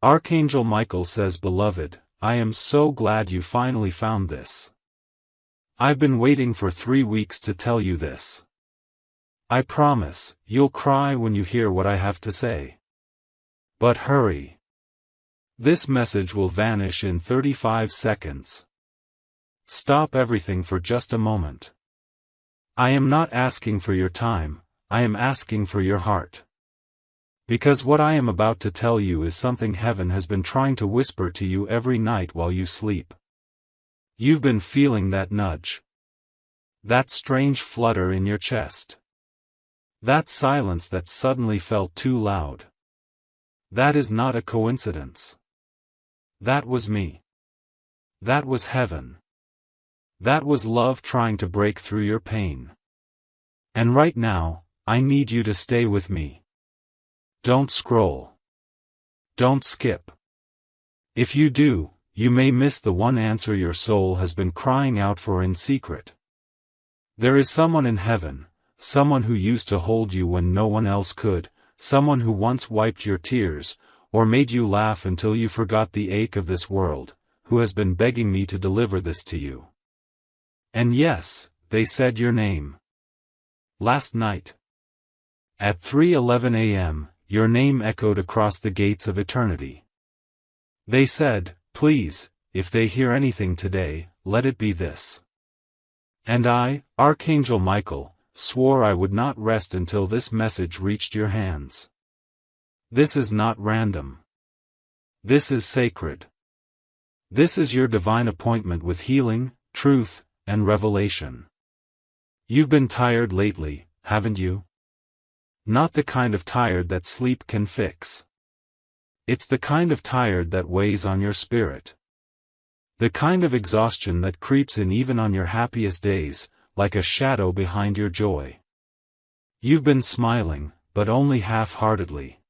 Archangel Michael says, "Beloved, I am so glad you finally found this. I've been waiting for 3 weeks to tell you this. I promise, you'll cry when you hear what I have to say. But hurry. This message will vanish in 35 seconds. Stop everything for just a moment. I am not asking for your time, I am asking for your heart. Because what I am about to tell you is something heaven has been trying to whisper to you every night while you sleep. You've been feeling that nudge. That strange flutter in your chest. That silence that suddenly felt too loud. That is not a coincidence. That was me. That was heaven. That was love trying to break through your pain. And right now, I need you to stay with me. Don't scroll. Don't skip. If you do, you may miss the one answer your soul has been crying out for in secret. There is someone in heaven, someone who used to hold you when no one else could, someone who once wiped your tears, or made you laugh until you forgot the ache of this world, who has been begging me to deliver this to you. And yes, they said your name. Last night. At 3:11 a.m., your name echoed across the gates of eternity. They said, "Please, if they hear anything today, let it be this." And I, Archangel Michael, swore I would not rest until this message reached your hands. This is not random. This is sacred. This is your divine appointment with healing, truth, and revelation. You've been tired lately, haven't you? Not the kind of tired that sleep can fix. It's the kind of tired that weighs on your spirit. The kind of exhaustion that creeps in even on your happiest days, like a shadow behind your joy. You've been smiling, but only half-heartedly.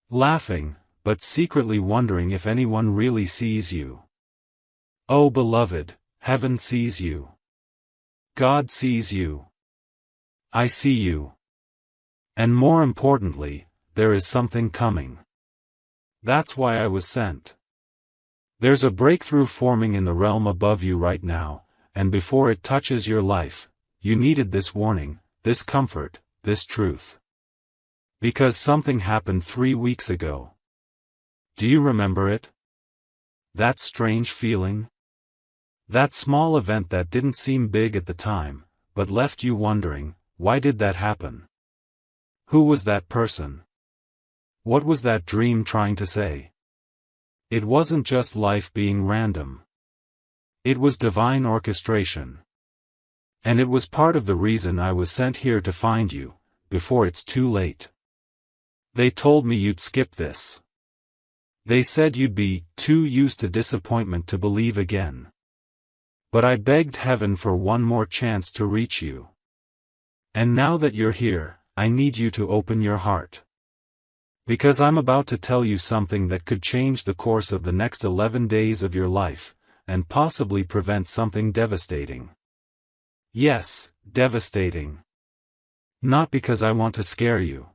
Laughing, but secretly wondering if anyone really sees you. Oh beloved, heaven sees you. God sees you. I see you. And more importantly, there is something coming. That's why I was sent. There's a breakthrough forming in the realm above you right now, and before it touches your life, you needed this warning, this comfort, this truth. Because something happened 3 weeks ago. Do you remember it? That strange feeling? That small event that didn't seem big at the time, but left you wondering, why did that happen? Who was that person? What was that dream trying to say? It wasn't just life being random. It was divine orchestration. And it was part of the reason I was sent here to find you, before it's too late. They told me you'd skip this. They said you'd be too used to disappointment to believe again. But I begged heaven for one more chance to reach you. And now that you're here, I need you to open your heart. Because I'm about to tell you something that could change the course of the next 11 days of your life, and possibly prevent something devastating. Yes, devastating. Not because I want to scare you.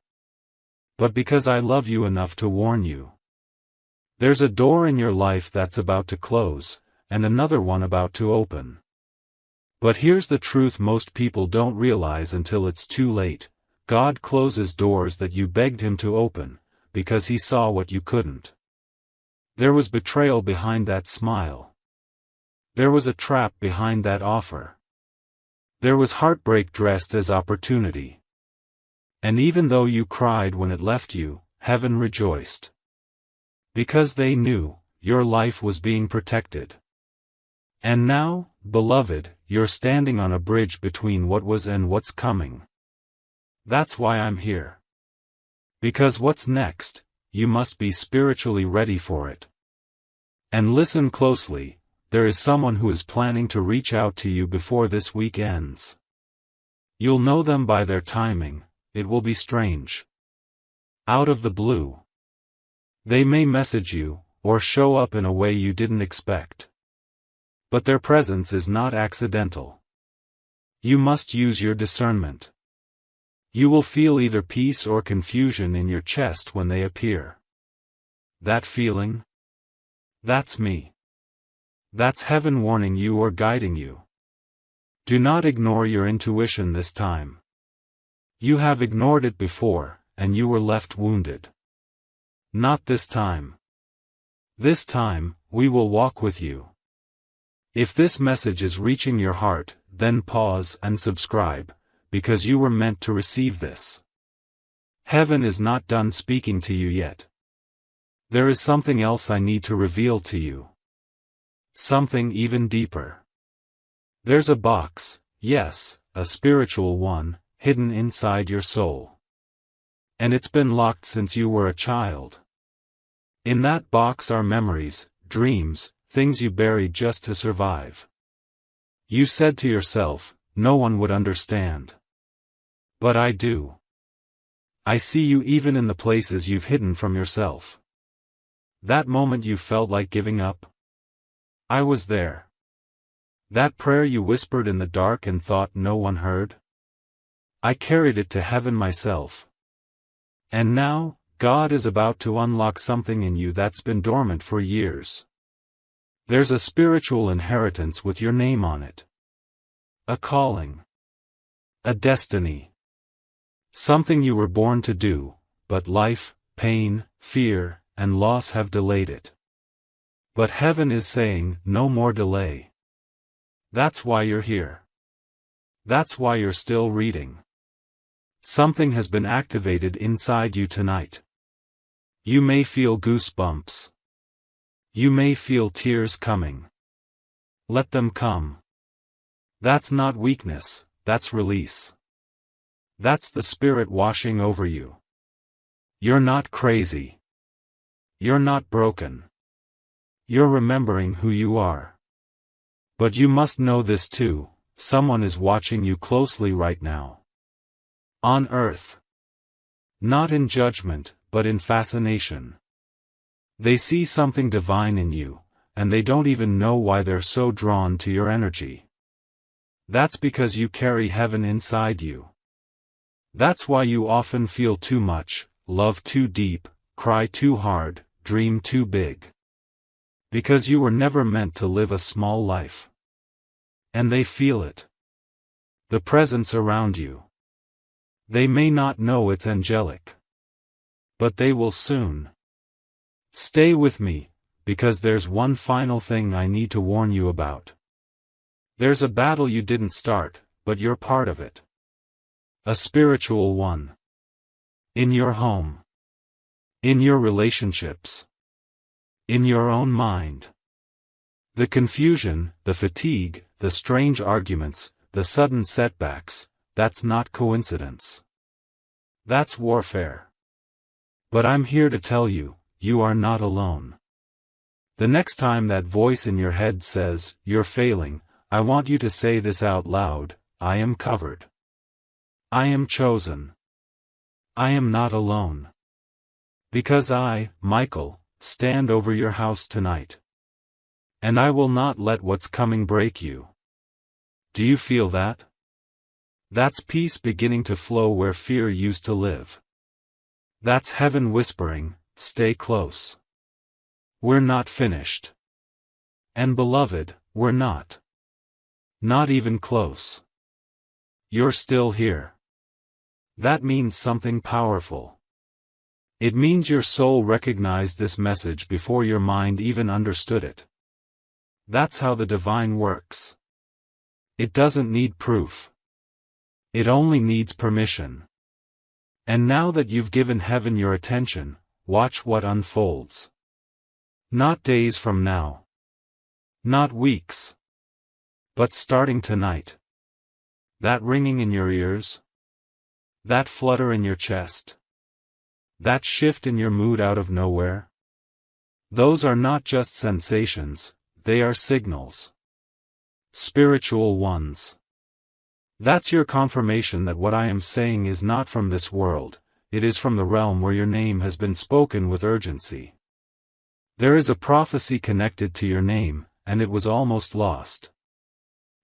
But because I love you enough to warn you. There's a door in your life that's about to close, and another one about to open. But here's the truth most people don't realize until it's too late. God closes doors that you begged him to open, because he saw what you couldn't. There was betrayal behind that smile. There was a trap behind that offer. There was heartbreak dressed as opportunity. And even though you cried when it left you, heaven rejoiced. Because they knew, your life was being protected. And now, beloved, you're standing on a bridge between what was and what's coming. That's why I'm here. Because what's next, you must be spiritually ready for it. And listen closely, there is someone who is planning to reach out to you before this week ends. You'll know them by their timing, it will be strange. Out of the blue. They may message you, or show up in a way you didn't expect. But their presence is not accidental. You must use your discernment. You will feel either peace or confusion in your chest when they appear. that feeling? That's me. That's heaven warning you or guiding you. Do not ignore your intuition this time. You have ignored it before, and you were left wounded. Not this time. This time, we will walk with you. If this message is reaching your heart, then pause and subscribe, because you were meant to receive this. Heaven is not done speaking to you yet. There is something else I need to reveal to you. Something even deeper. There's a box, yes, a spiritual one, hidden inside your soul. And it's been locked since you were a child. In that box are memories, dreams, things you buried just to survive. You said to yourself, no one would understand. But I do. I see you even in the places you've hidden from yourself. That moment you felt like giving up? I was there. That prayer you whispered in the dark and thought no one heard? I carried it to heaven myself. And now, God is about to unlock something in you that's been dormant for years. There's a spiritual inheritance with your name on it. A calling. A destiny. Something you were born to do, but life, pain, fear, and loss have delayed it. But heaven is saying, no more delay. That's why you're here. That's why you're still reading. Something has been activated inside you tonight. You may feel goosebumps. You may feel tears coming. Let them come. That's not weakness, that's release. That's the Spirit washing over you. You're not crazy. You're not broken. You're remembering who you are. But you must know this too, someone is watching you closely right now. On earth. Not in judgment, but in fascination. They see something divine in you, and they don't even know why they're so drawn to your energy. That's because you carry heaven inside you. That's why you often feel too much, love too deep, cry too hard, dream too big. Because you were never meant to live a small life. And they feel it. The presence around you. They may not know it's angelic. But they will soon. Stay with me, because there's one final thing I need to warn you about. There's a battle you didn't start, but you're part of it. A spiritual one. In your home. In your relationships. In your own mind. The confusion, the fatigue, the strange arguments, the sudden setbacks, that's not coincidence. That's warfare. But I'm here to tell you, you are not alone. The next time that voice in your head says, you're failing, I want you to say this out loud, I am covered. I am chosen. I am not alone. Because I, Michael, stand over your house tonight. And I will not let what's coming break you. Do you feel that? That's peace beginning to flow where fear used to live. That's heaven whispering, stay close. We're not finished. And beloved, we're not. Not even close. You're still here. That means something powerful. It means your soul recognized this message before your mind even understood it. That's how the divine works. It doesn't need proof. It only needs permission. And now that you've given heaven your attention, watch what unfolds. Not days from now. Not weeks. But starting tonight. That ringing in your ears. That flutter in your chest. That shift in your mood out of nowhere. Those are not just sensations, they are signals. Spiritual ones. That's your confirmation that what I am saying is not from this world, it is from the realm where your name has been spoken with urgency. There is a prophecy connected to your name, and it was almost lost.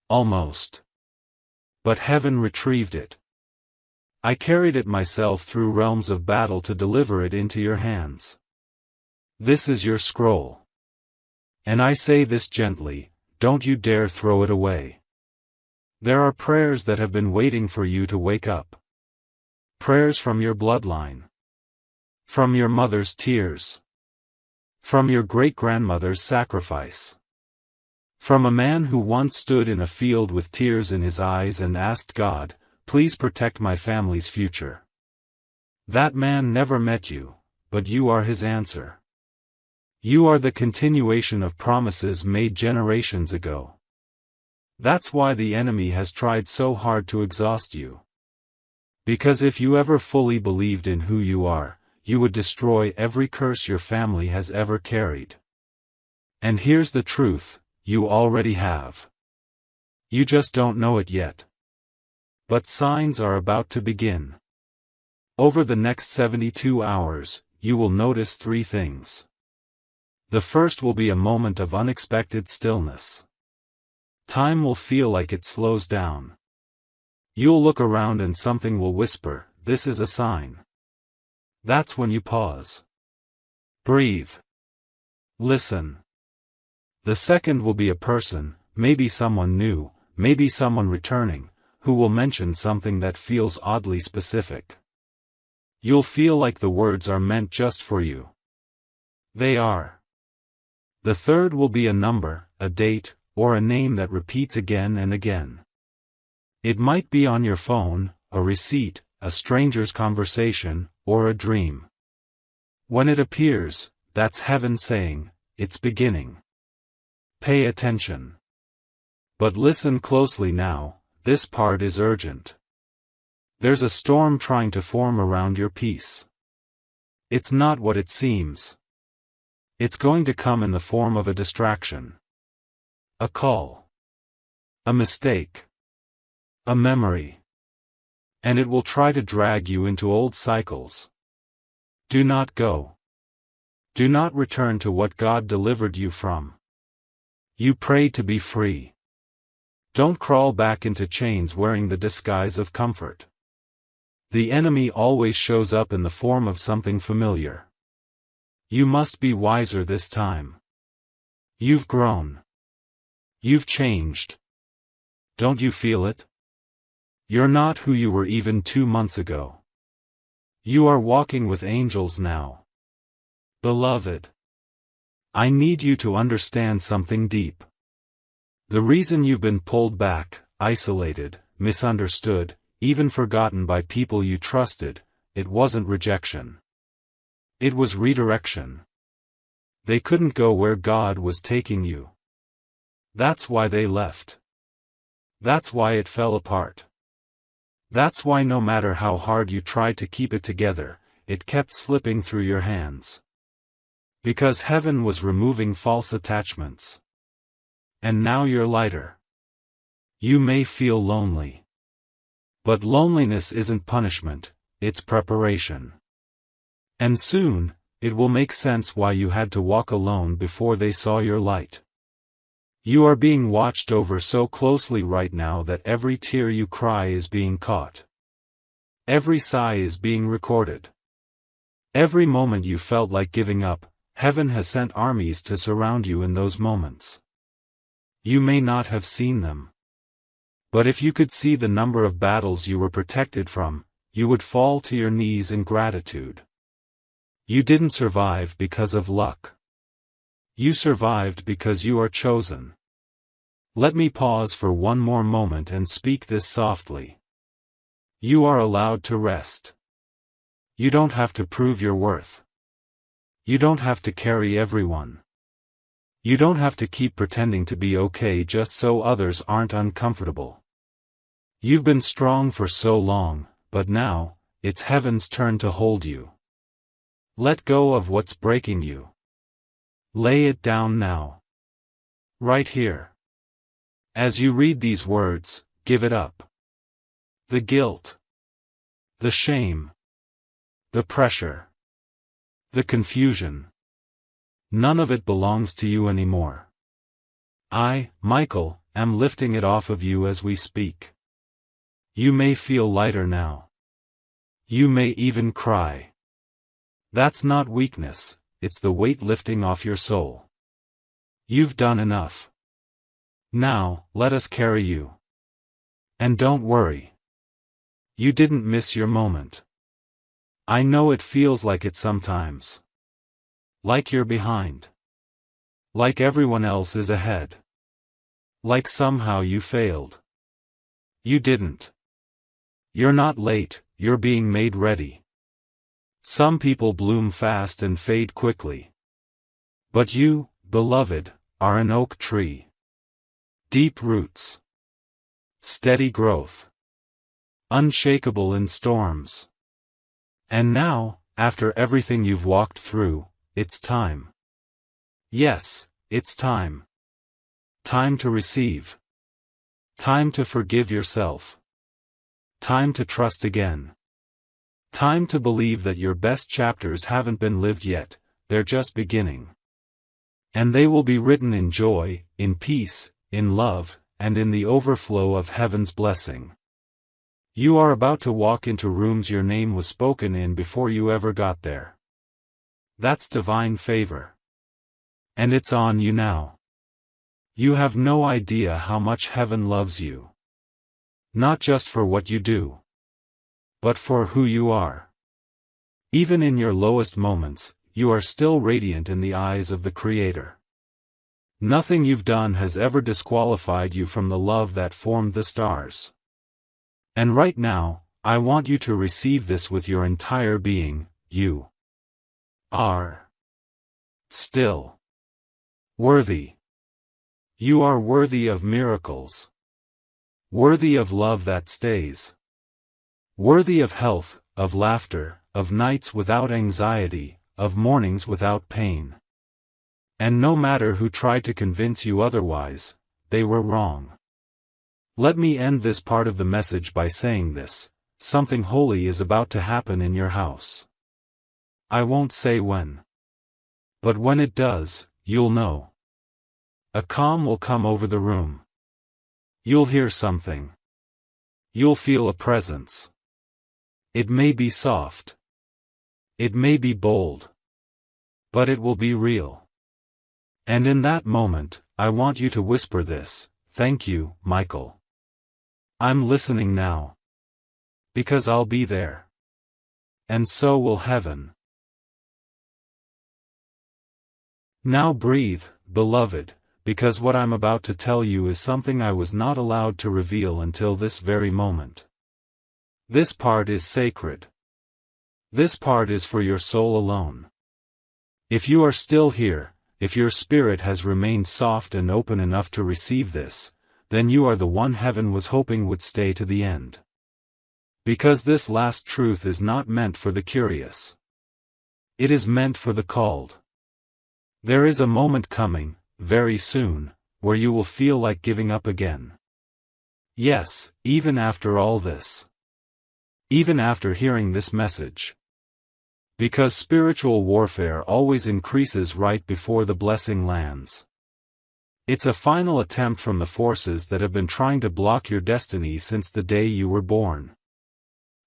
Almost. But heaven retrieved it. I carried it myself through realms of battle to deliver it into your hands. This is your scroll. And I say this gently, don't you dare throw it away. There are prayers that have been waiting for you to wake up. Prayers from your bloodline. From your mother's tears. From your great-grandmother's sacrifice. From a man who once stood in a field with tears in his eyes and asked God, please protect my family's future. That man never met you, but you are his answer. You are the continuation of promises made generations ago. That's why the enemy has tried so hard to exhaust you. Because if you ever fully believed in who you are, you would destroy every curse your family has ever carried. And here's the truth, you already have. You just don't know it yet. But signs are about to begin. Over the next 72 hours, you will notice 3 things. The first will be a moment of unexpected stillness. Time will feel like it slows down. You'll look around and something will whisper, this is a sign. That's when you pause. Breathe. Listen. The second will be a person, maybe someone new, maybe someone returning, who will mention something that feels oddly specific. You'll feel like the words are meant just for you. They are. The third will be a number, a date, or a name that repeats again and again. It might be on your phone, a receipt, a stranger's conversation, or a dream. When it appears, that's heaven saying, it's beginning. Pay attention. But listen closely now, this part is urgent. There's a storm trying to form around your peace. It's not what it seems. It's going to come in the form of a distraction. A call. A mistake. A memory. And it will try to drag you into old cycles. Do not go. Do not return to what God delivered you from. You prayed to be free. Don't crawl back into chains wearing the disguise of comfort. The enemy always shows up in the form of something familiar. You must be wiser this time. You've grown. You've changed. Don't you feel it? You're not who you were even 2 months ago. You are walking with angels now. Beloved, I need you to understand something deep. The reason you've been pulled back, isolated, misunderstood, even forgotten by people you trusted, it wasn't rejection. It was redirection. They couldn't go where God was taking you. That's why they left. That's why it fell apart. That's why no matter how hard you tried to keep it together, it kept slipping through your hands. Because heaven was removing false attachments. And now you're lighter. You may feel lonely. But loneliness isn't punishment, it's preparation. And soon, it will make sense why you had to walk alone before they saw your light. You are being watched over so closely right now that every tear you cry is being caught. Every sigh is being recorded. Every moment you felt like giving up, heaven has sent armies to surround you in those moments. You may not have seen them. But if you could see the number of battles you were protected from, you would fall to your knees in gratitude. You didn't survive because of luck. You survived because you are chosen. Let me pause for one more moment and speak this softly. You are allowed to rest. You don't have to prove your worth. You don't have to carry everyone. You don't have to keep pretending to be okay just so others aren't uncomfortable. You've been strong for so long, but now, it's heaven's turn to hold you. Let go of what's breaking you. Lay it down now. Right here. As you read these words, give it up. The guilt. The shame. The pressure. The confusion. None of it belongs to you anymore. I, Michael, am lifting it off of you as we speak. You may feel lighter now. You may even cry. That's not weakness, it's the weight lifting off your soul. You've done enough. Now, let us carry you. And don't worry. You didn't miss your moment. I know it feels like it sometimes. Like you're behind. Like everyone else is ahead. Like somehow you failed. You didn't. You're not late, you're being made ready. Some people bloom fast and fade quickly. But you, beloved, are an oak tree. Deep roots. Steady growth. Unshakable in storms. And now, after everything you've walked through, it's time. Yes, it's time. Time to receive. Time to forgive yourself. Time to trust again. Time to believe that your best chapters haven't been lived yet, they're just beginning. And they will be written in joy, in peace, in love, and in the overflow of heaven's blessing. You are about to walk into rooms your name was spoken in before you ever got there. That's divine favor. And it's on you now. You have no idea how much heaven loves you. Not just for what you do, but for who you are. Even in your lowest moments, you are still radiant in the eyes of the Creator. Nothing you've done has ever disqualified you from the love that formed the stars. And right now, I want you to receive this with your entire being. You are still worthy. You are worthy of miracles. Worthy of love that stays. Worthy of health, of laughter, of nights without anxiety, of mornings without pain. And no matter who tried to convince you otherwise, they were wrong. Let me end this part of the message by saying this: something holy is about to happen in your house. I won't say when. But when it does, you'll know. A calm will come over the room. You'll hear something. You'll feel a presence. It may be soft. It may be bold. But it will be real. And in that moment, I want you to whisper this: "Thank you, Michael. I'm listening now. Because I'll be there. And so will heaven." Now breathe, beloved, because what I'm about to tell you is something I was not allowed to reveal until this very moment. This part is sacred. This part is for your soul alone. If you are still here, if your spirit has remained soft and open enough to receive this, then you are the one heaven was hoping would stay to the end. Because this last truth is not meant for the curious. It is meant for the called. There is a moment coming, very soon, where you will feel like giving up again. Yes, even after all this. Even after hearing this message. Because spiritual warfare always increases right before the blessing lands. It's a final attempt from the forces that have been trying to block your destiny since the day you were born.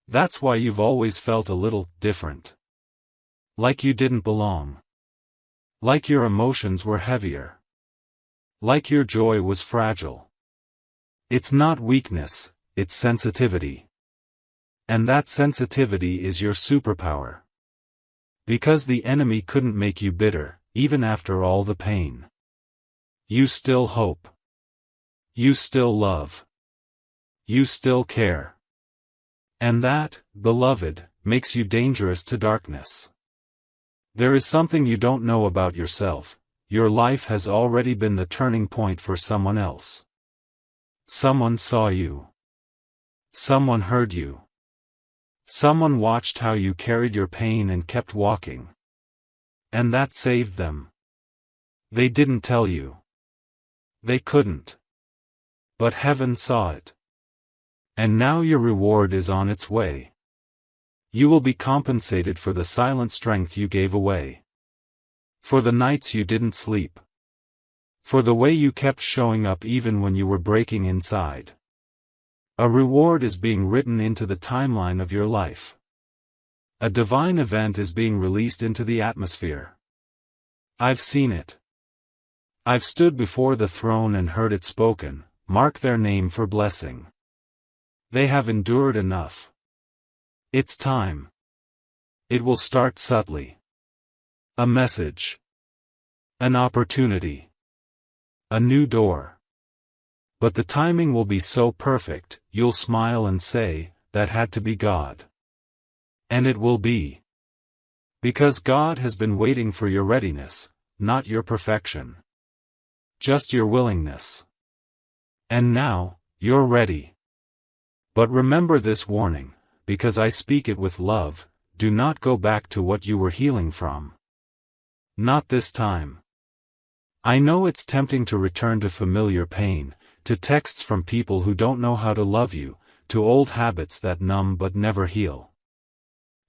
That's why you've always felt a little different. Like you didn't belong. Like your emotions were heavier. Like your joy was fragile. It's not weakness, it's sensitivity. And that sensitivity is your superpower. Because the enemy couldn't make you bitter, even after all the pain. You still hope. You still love. You still care. And that, beloved, makes you dangerous to darkness. There is something you don't know about yourself. Your life has already been the turning point for someone else. Someone saw you. Someone heard you. Someone watched how you carried your pain and kept walking. And that saved them. They didn't tell you. They couldn't. But heaven saw it. And now your reward is on its way. You will be compensated for the silent strength you gave away. For the nights you didn't sleep. For the way you kept showing up even when you were breaking inside. A reward is being written into the timeline of your life. A divine event is being released into the atmosphere. I've seen it. I've stood before the throne and heard it spoken, mark their name for blessing. They have endured enough. It's time. It will start subtly. A message. An opportunity. A new door. But the timing will be so perfect, you'll smile and say, that had to be God. And it will be. Because God has been waiting for your readiness, not your perfection. Just your willingness. And now, you're ready. But remember this warning, because I speak it with love, do not go back to what you were healing from. Not this time. I know it's tempting to return to familiar pain, to texts from people who don't know how to love you, to old habits that numb but never heal.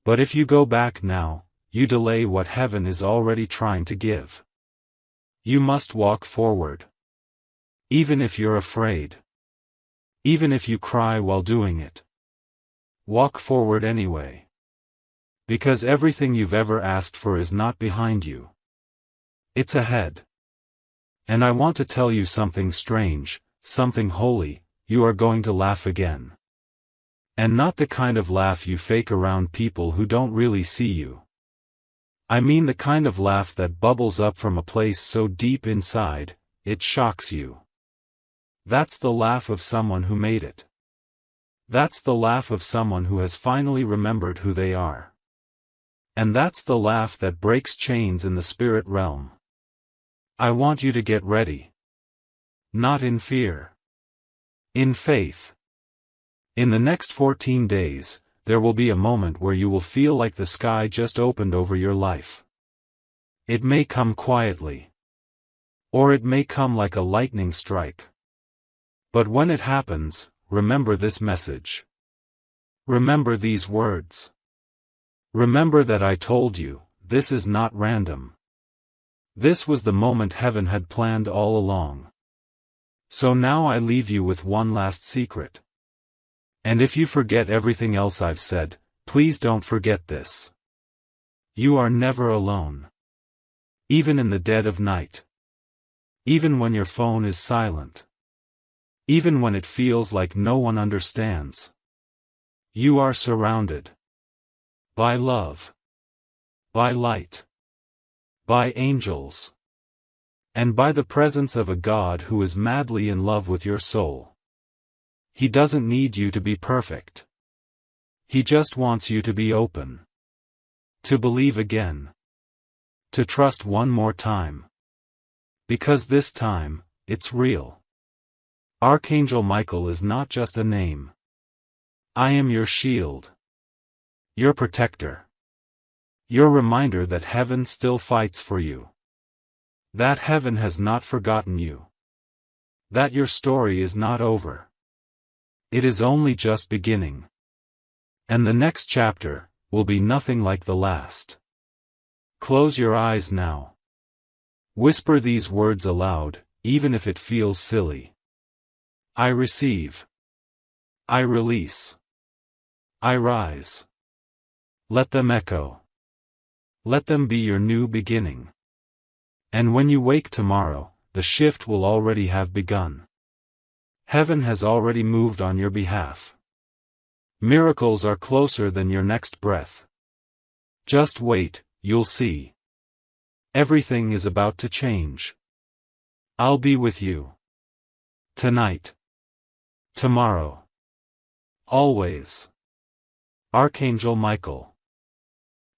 But if you go back now, you delay what heaven is already trying to give. You must walk forward. Even if you're afraid. Even if you cry while doing it. Walk forward anyway. Because everything you've ever asked for is not behind you. It's ahead. And I want to tell you something strange, something holy, you are going to laugh again. And not the kind of laugh you fake around people who don't really see you. I mean the kind of laugh that bubbles up from a place so deep inside, it shocks you. That's the laugh of someone who made it. That's the laugh of someone who has finally remembered who they are. And that's the laugh that breaks chains in the spirit realm. I want you to get ready. Not in fear. In faith. In the next 14 days, there will be a moment where you will feel like the sky just opened over your life. It may come quietly. Or it may come like a lightning strike. But when it happens, remember this message. Remember these words. Remember that I told you, this is not random. This was the moment heaven had planned all along. So now I leave you with one last secret. And if you forget everything else I've said, please don't forget this. You are never alone. Even in the dead of night. Even when your phone is silent. Even when it feels like no one understands. You are surrounded. By love. By light. By angels. And by the presence of a God who is madly in love with your soul. He doesn't need you to be perfect. He just wants you to be open. To believe again. To trust one more time. Because this time, it's real. Archangel Michael is not just a name. I am your shield. Your protector. Your reminder that heaven still fights for you. That heaven has not forgotten you. That your story is not over. It is only just beginning. And the next chapter will be nothing like the last. Close your eyes now. Whisper these words aloud, even if it feels silly. I receive. I release. I rise. Let them echo. Let them be your new beginning. And when you wake tomorrow, the shift will already have begun. Heaven has already moved on your behalf. Miracles are closer than your next breath. Just wait, you'll see. Everything is about to change. I'll be with you. Tonight. Tomorrow. Always. Archangel Michael.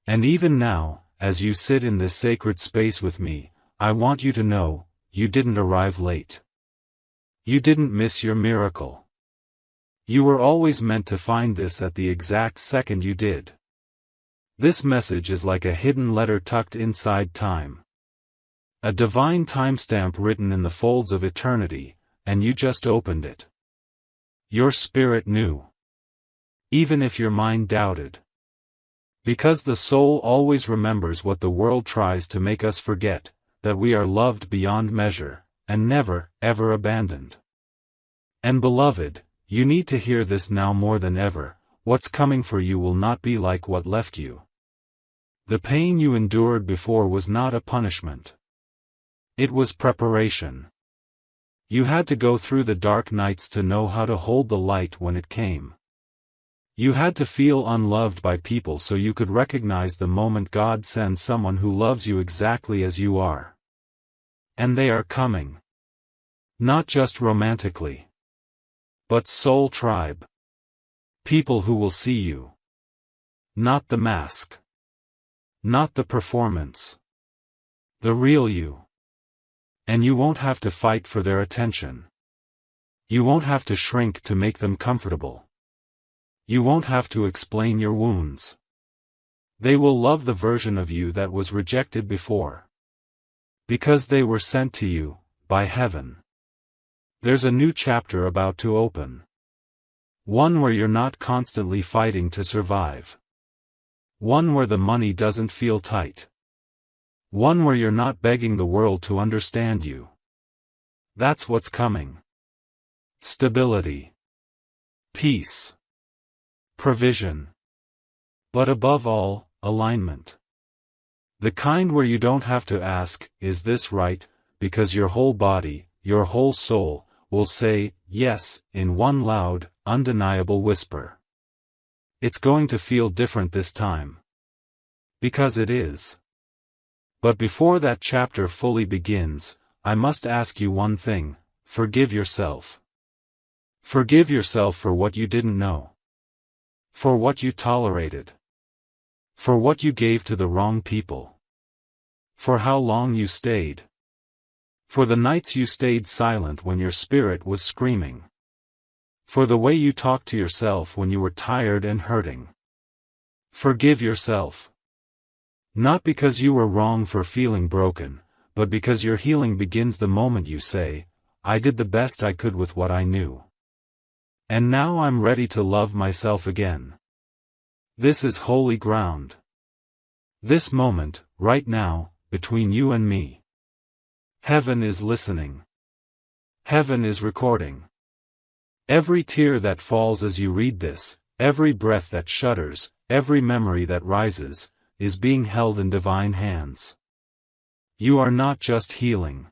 And even now, as you sit in this sacred space with me, I want you to know, you didn't arrive late. You didn't miss your miracle. You were always meant to find this at the exact second you did. This message is like a hidden letter tucked inside time. A divine timestamp written in the folds of eternity, and you just opened it. Your spirit knew. Even if your mind doubted. Because the soul always remembers what the world tries to make us forget, that we are loved beyond measure, and never, ever abandoned. And beloved, you need to hear this now more than ever, what's coming for you will not be like what left you. The pain you endured before was not a punishment. It was preparation. You had to go through the dark nights to know how to hold the light when it came. You had to feel unloved by people so you could recognize the moment God sends someone who loves you exactly as you are. And they are coming. Not just romantically, but soul tribe. People who will see you. Not the mask. Not the performance. The real you. And you won't have to fight for their attention. You won't have to shrink to make them comfortable. You won't have to explain your wounds. They will love the version of you that was rejected before. Because they were sent to you, by heaven. There's a new chapter about to open. One where you're not constantly fighting to survive. One where the money doesn't feel tight. One where you're not begging the world to understand you. That's what's coming. Stability. Peace. Provision. But above all, alignment. The kind where you don't have to ask, is this right, because your whole body, your whole soul, will say, yes, in one loud, undeniable whisper. It's going to feel different this time. Because it is. But before that chapter fully begins, I must ask you one thing: forgive yourself. Forgive yourself for what you didn't know. For what you tolerated. For what you gave to the wrong people. For how long you stayed. For the nights you stayed silent when your spirit was screaming. For the way you talked to yourself when you were tired and hurting. Forgive yourself. Not because you were wrong for feeling broken, but because your healing begins the moment you say, I did the best I could with what I knew. And now I'm ready to love myself again. This is holy ground. This moment, right now, between you and me. Heaven is listening. Heaven is recording. Every tear that falls as you read this, every breath that shudders, every memory that rises, is being held in divine hands. You are not just healing.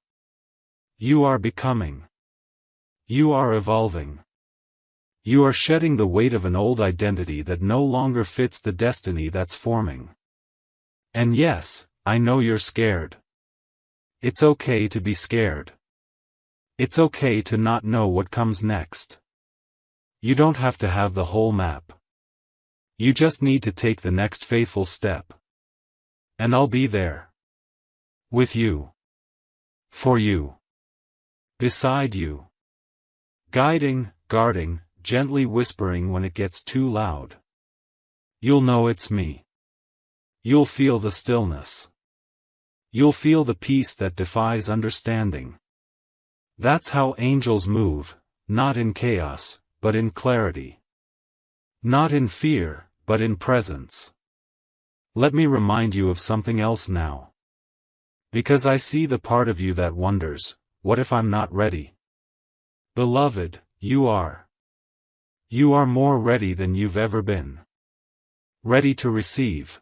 You are becoming. You are evolving. You are shedding the weight of an old identity that no longer fits the destiny that's forming. And yes, I know you're scared. It's okay to be scared. It's okay to not know what comes next. You don't have to have the whole map. You just need to take the next faithful step. And I'll be there. With you. For you. Beside you. Guiding, guarding, gently whispering when it gets too loud. You'll know it's me. You'll feel the stillness. You'll feel the peace that defies understanding. That's how angels move, not in chaos, but in clarity. Not in fear, but in presence. Let me remind you of something else now. Because I see the part of you that wonders, what if I'm not ready? Beloved, you are. You are more ready than you've ever been. Ready to receive.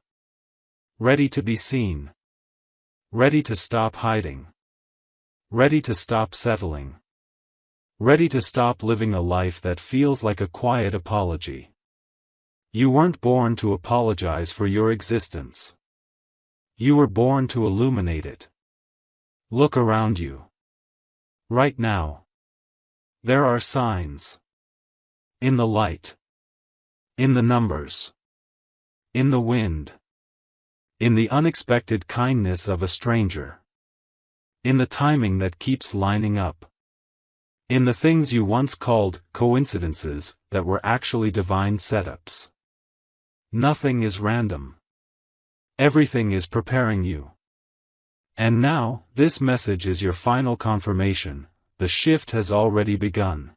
Ready to be seen. Ready to stop hiding. Ready to stop settling. Ready to stop living a life that feels like a quiet apology. You weren't born to apologize for your existence. You were born to illuminate it. Look around you. Right now. There are signs. In the light. In the numbers. In the wind. In the unexpected kindness of a stranger. In the timing that keeps lining up. In the things you once called coincidences that were actually divine setups. Nothing is random. Everything is preparing you. And now, this message is your final confirmation: the shift has already begun.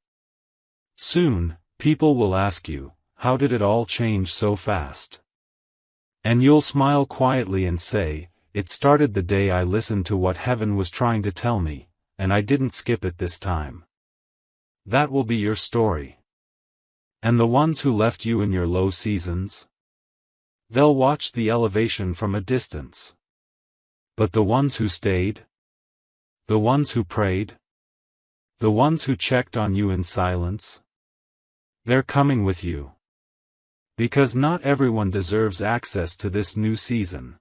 Soon, people will ask you, how did it all change so fast? And you'll smile quietly and say, it started the day I listened to what heaven was trying to tell me, and I didn't skip it this time. That will be your story. And the ones who left you in your low seasons? They'll watch the elevation from a distance. But the ones who stayed? The ones who prayed? The ones who checked on you in silence? They're coming with you. Because not everyone deserves access to this new season.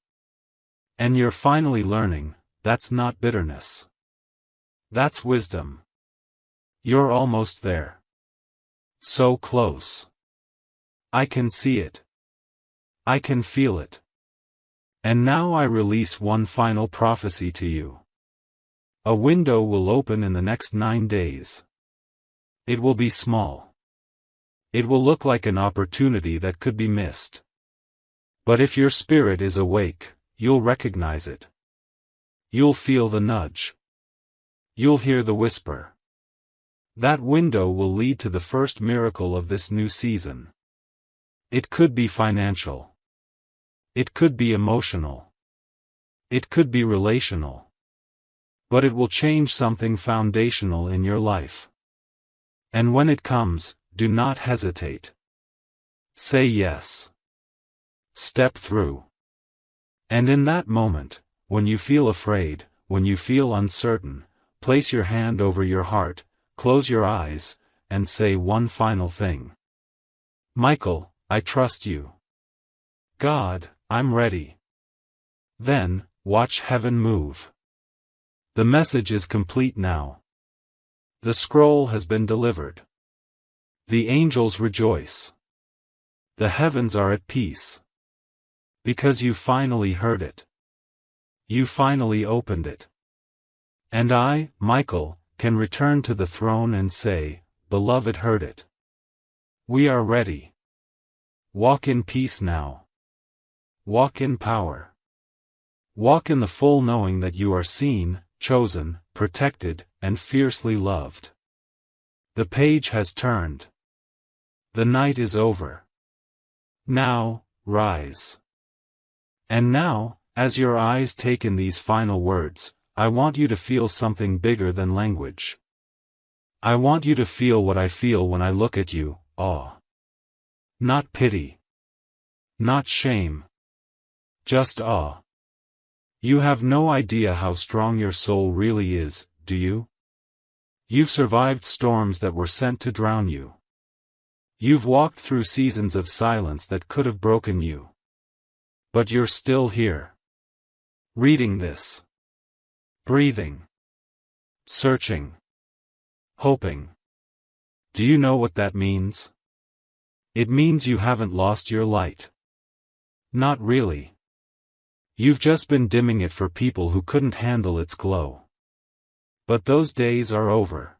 And you're finally learning, that's not bitterness. That's wisdom. You're almost there. So close. I can see it. I can feel it. And now I release one final prophecy to you. A window will open in the next 9 days. It will be small. It will look like an opportunity that could be missed. But if your spirit is awake, you'll recognize it. You'll feel the nudge. You'll hear the whisper. That window will lead to the first miracle of this new season. It could be financial. It could be emotional. It could be relational. But it will change something foundational in your life. And when it comes, do not hesitate. Say yes. Step through. And in that moment, when you feel afraid, when you feel uncertain, place your hand over your heart, close your eyes, and say one final thing. Michael, I trust you. God, I'm ready. Then, watch heaven move. The message is complete now. The scroll has been delivered. The angels rejoice. The heavens are at peace. Because you finally heard it. You finally opened it. And I, Michael, can return to the throne and say, Beloved heard it. We are ready. Walk in peace now. Walk in power. Walk in the full knowing that you are seen, chosen, protected, and fiercely loved. The page has turned. The night is over. Now, rise. And now, as your eyes take in these final words, I want you to feel something bigger than language. I want you to feel what I feel when I look at you, awe. Not pity. Not shame. Just awe. You have no idea how strong your soul really is, do you? You've survived storms that were sent to drown you. You've walked through seasons of silence that could have broken you. But you're still here. Reading this. Breathing. Searching. Hoping. Do you know what that means? It means you haven't lost your light. Not really. You've just been dimming it for people who couldn't handle its glow. But those days are over.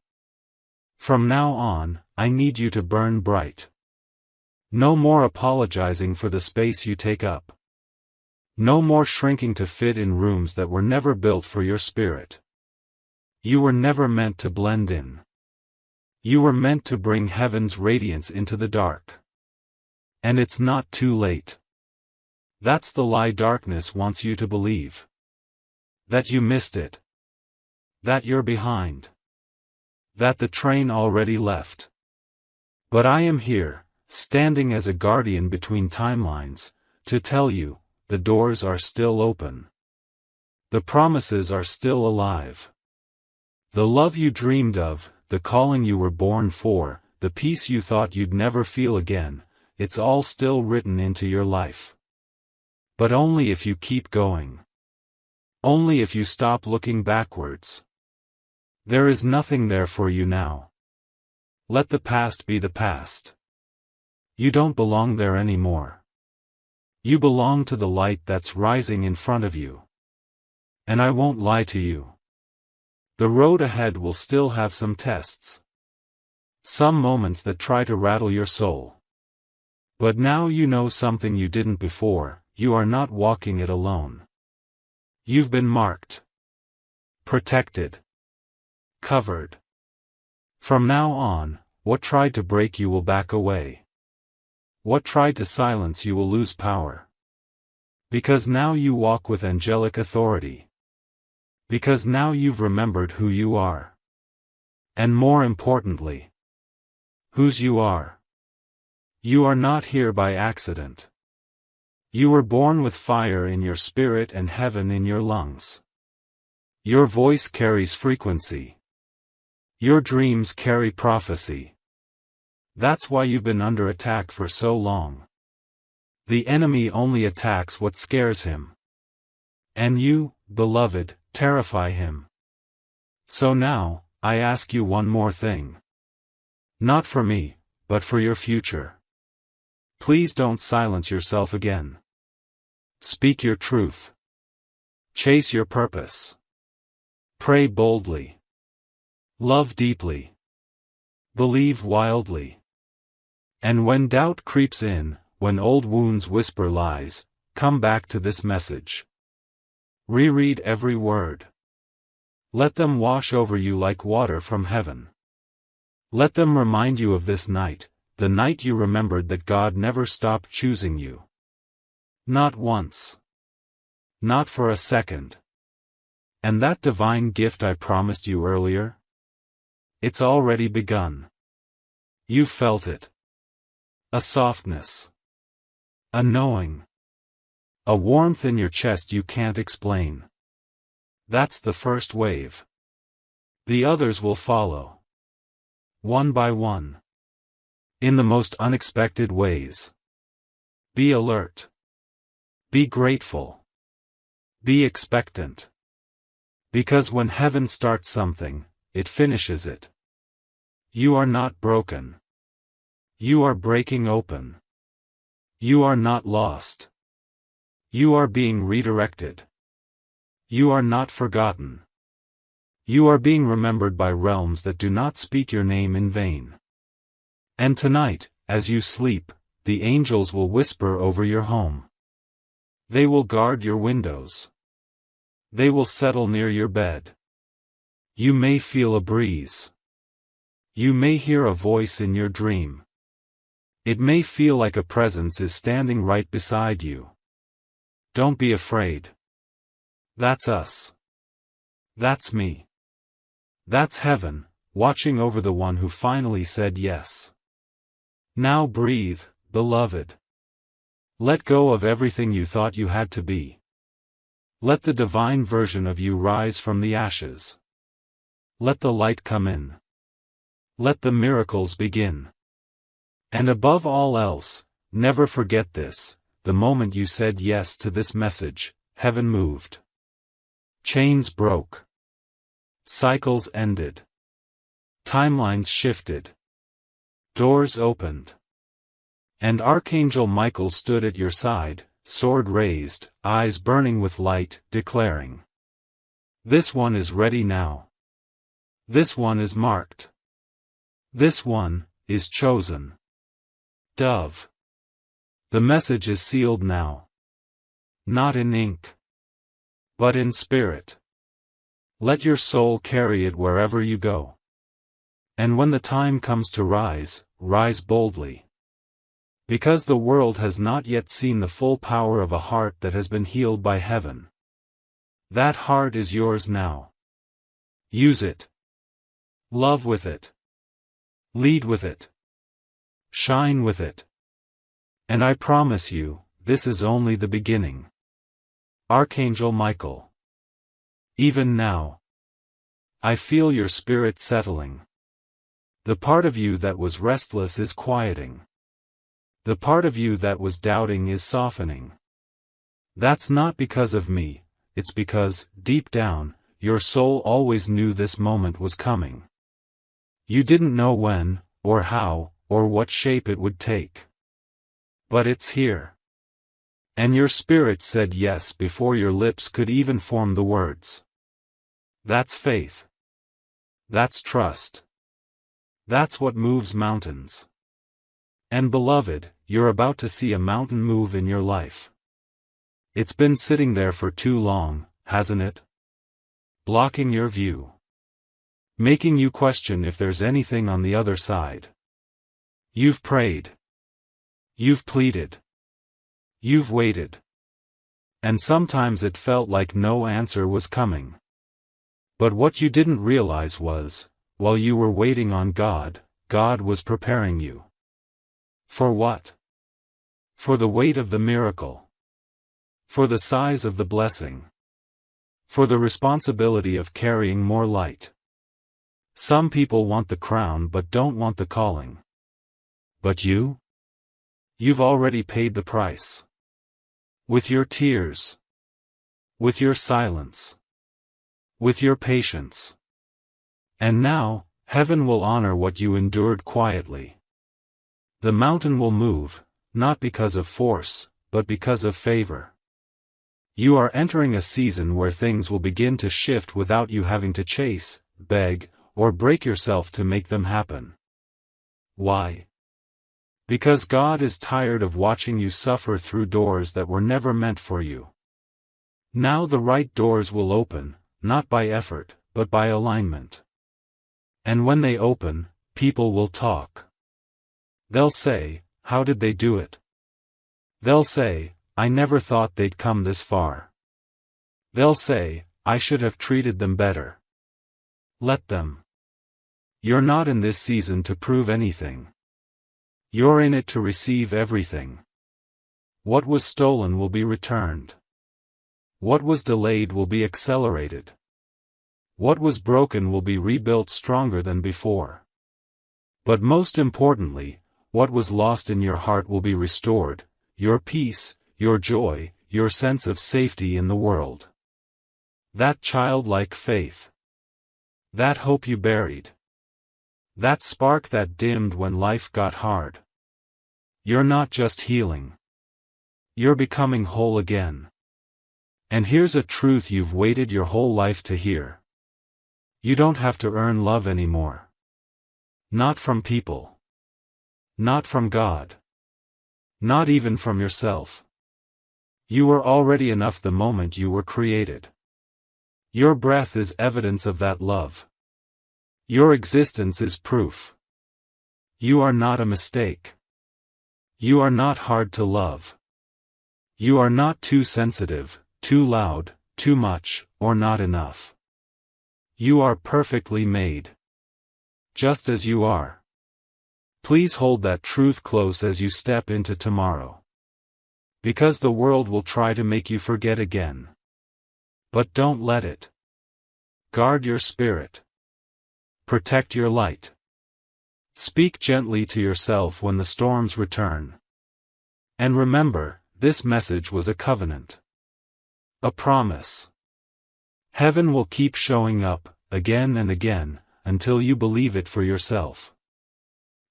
From now on, I need you to burn bright. No more apologizing for the space you take up. No more shrinking to fit in rooms that were never built for your spirit. You were never meant to blend in. You were meant to bring heaven's radiance into the dark. And it's not too late. That's the lie darkness wants you to believe. That you missed it. That you're behind. That the train already left. But I am here, standing as a guardian between timelines, to tell you, the doors are still open. The promises are still alive. The love you dreamed of, the calling you were born for, the peace you thought you'd never feel again, it's all still written into your life. But only if you keep going. Only if you stop looking backwards. There is nothing there for you now. Let the past be the past. You don't belong there anymore. You belong to the light that's rising in front of you. And I won't lie to you. The road ahead will still have some tests. Some moments that try to rattle your soul. But now you know something you didn't before. You are not walking it alone. You've been marked. Protected. Covered. From now on, what tried to break you will back away. What tried to silence you will lose power. Because now you walk with angelic authority. Because now you've remembered who you are. And more importantly, whose you are. You are not here by accident. You were born with fire in your spirit and heaven in your lungs. Your voice carries frequency. Your dreams carry prophecy. That's why you've been under attack for so long. The enemy only attacks what scares him. And you, beloved, terrify him. So now, I ask you one more thing. Not for me, but for your future. Please don't silence yourself again. Speak your truth. Chase your purpose. Pray boldly. Love deeply. Believe wildly. And when doubt creeps in, when old wounds whisper lies, come back to this message. Reread every word. Let them wash over you like water from heaven. Let them remind you of this night, the night you remembered that God never stopped choosing you. Not once. Not for a second. And that divine gift I promised you earlier? It's already begun. You felt it. A softness. A knowing. A warmth in your chest you can't explain. That's the first wave. The others will follow. One by one. In the most unexpected ways. Be alert. Be grateful. Be expectant. Because when heaven starts something, it finishes it. You are not broken. You are breaking open. You are not lost. You are being redirected. You are not forgotten. You are being remembered by realms that do not speak your name in vain. And tonight, as you sleep, the angels will whisper over your home. They will guard your windows. They will settle near your bed. You may feel a breeze. You may hear a voice in your dream. It may feel like a presence is standing right beside you. Don't be afraid. That's us. That's me. That's heaven, watching over the one who finally said yes. Now breathe, beloved. Let go of everything you thought you had to be. Let the divine version of you rise from the ashes. Let the light come in. Let the miracles begin. And above all else, never forget this, the moment you said yes to this message, heaven moved. Chains broke. Cycles ended. Timelines shifted. Doors opened. And Archangel Michael stood at your side, sword raised, eyes burning with light, declaring, "This one is ready now. This one is marked. This one is chosen." Dove. The message is sealed now. Not in ink, but in spirit. Let your soul carry it wherever you go. And when the time comes to rise, rise boldly. Because the world has not yet seen the full power of a heart that has been healed by heaven. That heart is yours now. Use it. Love with it. Lead with it. Shine with it. And I promise you, this is only the beginning. Archangel Michael. Even now, I feel your spirit settling. The part of you that was restless is quieting. The part of you that was doubting is softening. That's not because of me, it's because, deep down, your soul always knew this moment was coming. You didn't know when, or how, or what shape it would take. But it's here. And your spirit said yes before your lips could even form the words. That's faith. That's trust. That's what moves mountains. And beloved, you're about to see a mountain move in your life. It's been sitting there for too long, hasn't it? Blocking your view. Making you question if there's anything on the other side. You've prayed. You've pleaded. You've waited. And sometimes it felt like no answer was coming. But what you didn't realize was, while you were waiting on God, God was preparing you. For what? For the weight of the miracle. For the size of the blessing. For the responsibility of carrying more light. Some people want the crown but don't want the calling. But you? You've already paid the price. With your tears. With your silence. With your patience. And now, heaven will honor what you endured quietly. The mountain will move, not because of force, but because of favor. You are entering a season where things will begin to shift without you having to chase, beg, or break yourself to make them happen. Why? Because God is tired of watching you suffer through doors that were never meant for you. Now the right doors will open, not by effort, but by alignment. And when they open, people will talk. They'll say, "How did they do it?" They'll say, "I never thought they'd come this far." They'll say, "I should have treated them better." Let them. You're not in this season to prove anything. You're in it to receive everything. What was stolen will be returned. What was delayed will be accelerated. What was broken will be rebuilt stronger than before. But most importantly, what was lost in your heart will be restored, your peace, your joy, your sense of safety in the world. That childlike faith. That hope you buried. That spark that dimmed when life got hard. You're not just healing. You're becoming whole again. And here's a truth you've waited your whole life to hear. You don't have to earn love anymore. Not from people. Not from God. Not even from yourself. You were already enough the moment you were created. Your breath is evidence of that love. Your existence is proof. You are not a mistake. You are not hard to love. You are not too sensitive, too loud, too much, or not enough. You are perfectly made. Just as you are. Please hold that truth close as you step into tomorrow. Because the world will try to make you forget again. But don't let it. Guard your spirit. Protect your light. Speak gently to yourself when the storms return. And remember, this message was a covenant. A promise. Heaven will keep showing up, again and again, until you believe it for yourself.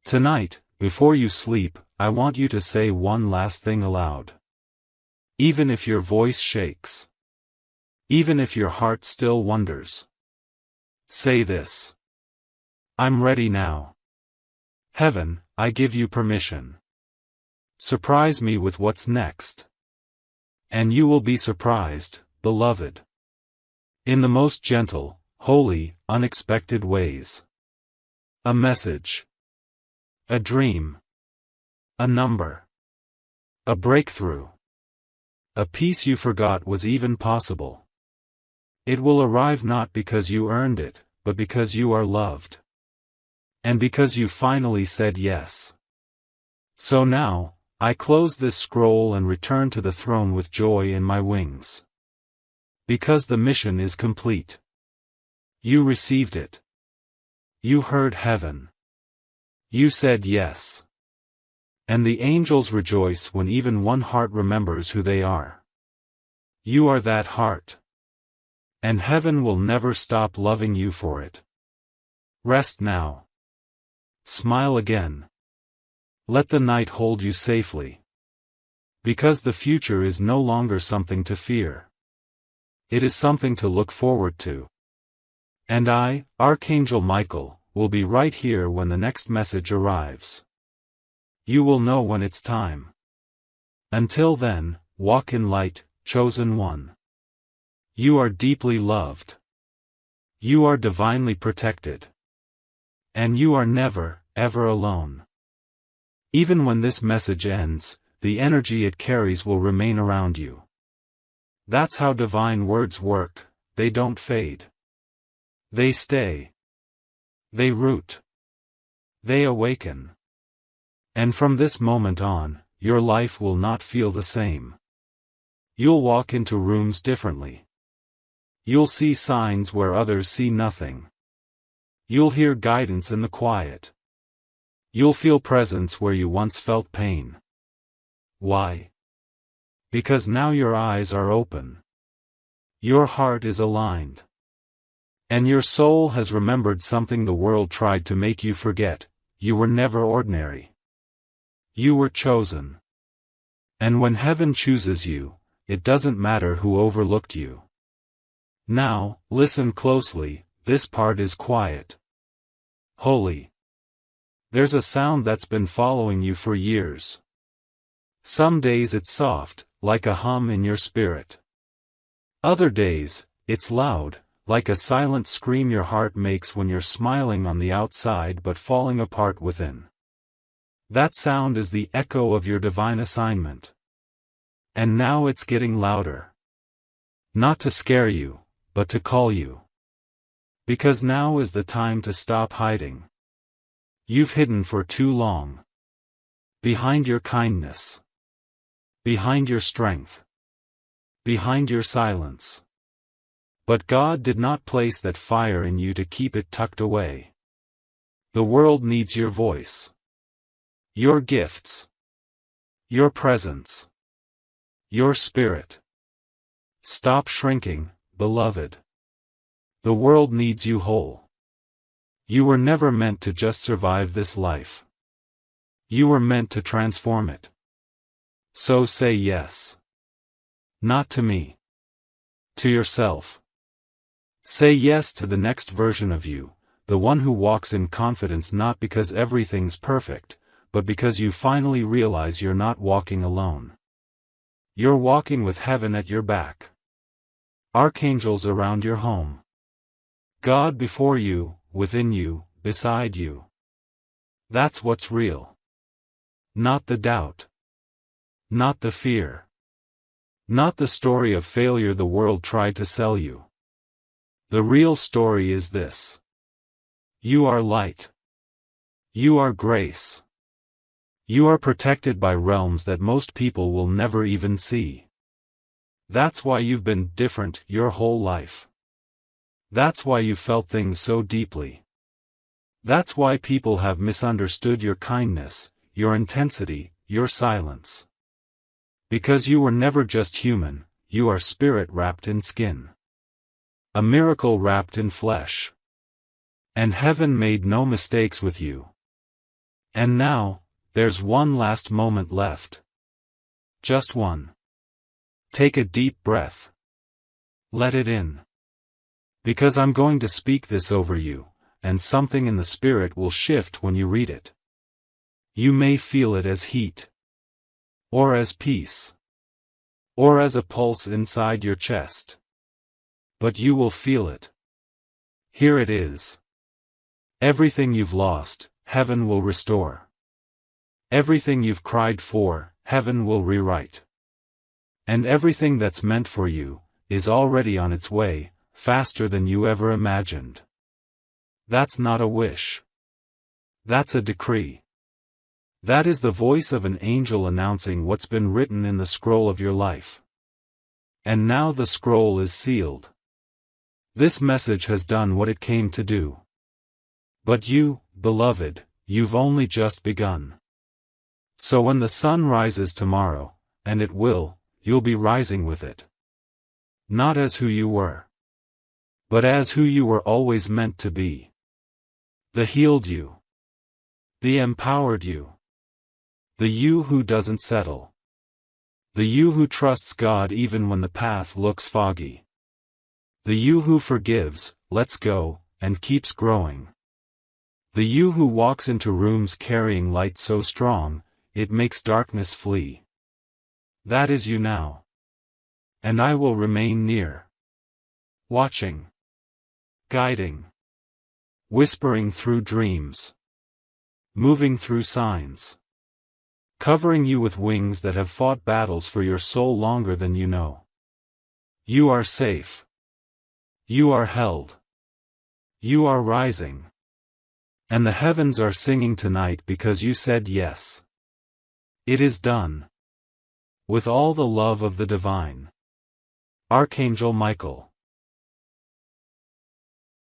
Tonight, before you sleep, I want you to say one last thing aloud. Even if your voice shakes. Even if your heart still wonders. Say this. I'm ready now. Heaven, I give you permission. Surprise me with what's next. And you will be surprised, beloved. In the most gentle, holy, unexpected ways. A message. A dream. A number. A breakthrough. A peace you forgot was even possible. It will arrive not because you earned it, but because you are loved. And because you finally said yes. So now, I close this scroll and return to the throne with joy in my wings. Because the mission is complete. You received it. You heard heaven. You said yes. And the angels rejoice when even one heart remembers who they are. You are that heart. And heaven will never stop loving you for it. Rest now. Smile again. Let the night hold you safely. Because the future is no longer something to fear. It is something to look forward to. And I, Archangel Michael, will be right here when the next message arrives. You will know when it's time. Until then, walk in light, chosen one. You are deeply loved. You are divinely protected. And you are never, ever alone. Even when this message ends, the energy it carries will remain around you. That's how divine words work, they don't fade. They stay. They root. They awaken. And from this moment on, your life will not feel the same. You'll walk into rooms differently. You'll see signs where others see nothing. You'll hear guidance in the quiet. You'll feel presence where you once felt pain. Why? Because now your eyes are open. Your heart is aligned. And your soul has remembered something the world tried to make you forget: you were never ordinary. You were chosen. And when heaven chooses you, it doesn't matter who overlooked you. Now, listen closely, this part is quiet. Holy. There's a sound that's been following you for years. Some days it's soft, like a hum in your spirit. Other days, it's loud, like a silent scream your heart makes when you're smiling on the outside but falling apart within. That sound is the echo of your divine assignment. And now it's getting louder. Not to scare you, but to call you. Because now is the time to stop hiding. You've hidden for too long. Behind your kindness. Behind your strength. Behind your silence. But God did not place that fire in you to keep it tucked away. The world needs your voice. Your gifts. Your presence. Your spirit. Stop shrinking, beloved. The world needs you whole. You were never meant to just survive this life. You were meant to transform it. So say yes. Not to me. To yourself. Say yes to the next version of you, the one who walks in confidence not because everything's perfect, but because you finally realize you're not walking alone. You're walking with heaven at your back. Archangels around your home. God before you, within you, beside you. That's what's real. Not the doubt. Not the fear. Not the story of failure the world tried to sell you. The real story is this. You are light. You are grace. You are protected by realms that most people will never even see. That's why you've been different your whole life. That's why you felt things so deeply. That's why people have misunderstood your kindness, your intensity, your silence. Because you were never just human, you are spirit wrapped in skin. A miracle wrapped in flesh. And heaven made no mistakes with you. And now, there's one last moment left. Just one. Take a deep breath. Let it in. Because I'm going to speak this over you, and something in the spirit will shift when you read it. You may feel it as heat. Or as peace. Or as a pulse inside your chest. But you will feel it. Here it is. Everything you've lost, heaven will restore. Everything you've cried for, heaven will rewrite. And everything that's meant for you, is already on its way, faster than you ever imagined. That's not a wish. That's a decree. That is the voice of an angel announcing what's been written in the scroll of your life. And now the scroll is sealed. This message has done what it came to do. But you, beloved, you've only just begun. So when the sun rises tomorrow, and it will, you'll be rising with it. Not as who you were. But as who you were always meant to be. The healed you. The empowered you. The you who doesn't settle. The you who trusts God even when the path looks foggy. The you who forgives, lets go, and keeps growing. The you who walks into rooms carrying light so strong, it makes darkness flee. That is you now. And I will remain near. Watching. Guiding. Whispering through dreams. Moving through signs. Covering you with wings that have fought battles for your soul longer than you know. You are safe. You are held. You are rising. And the heavens are singing tonight because you said yes. It is done. With all the love of the divine. Archangel Michael.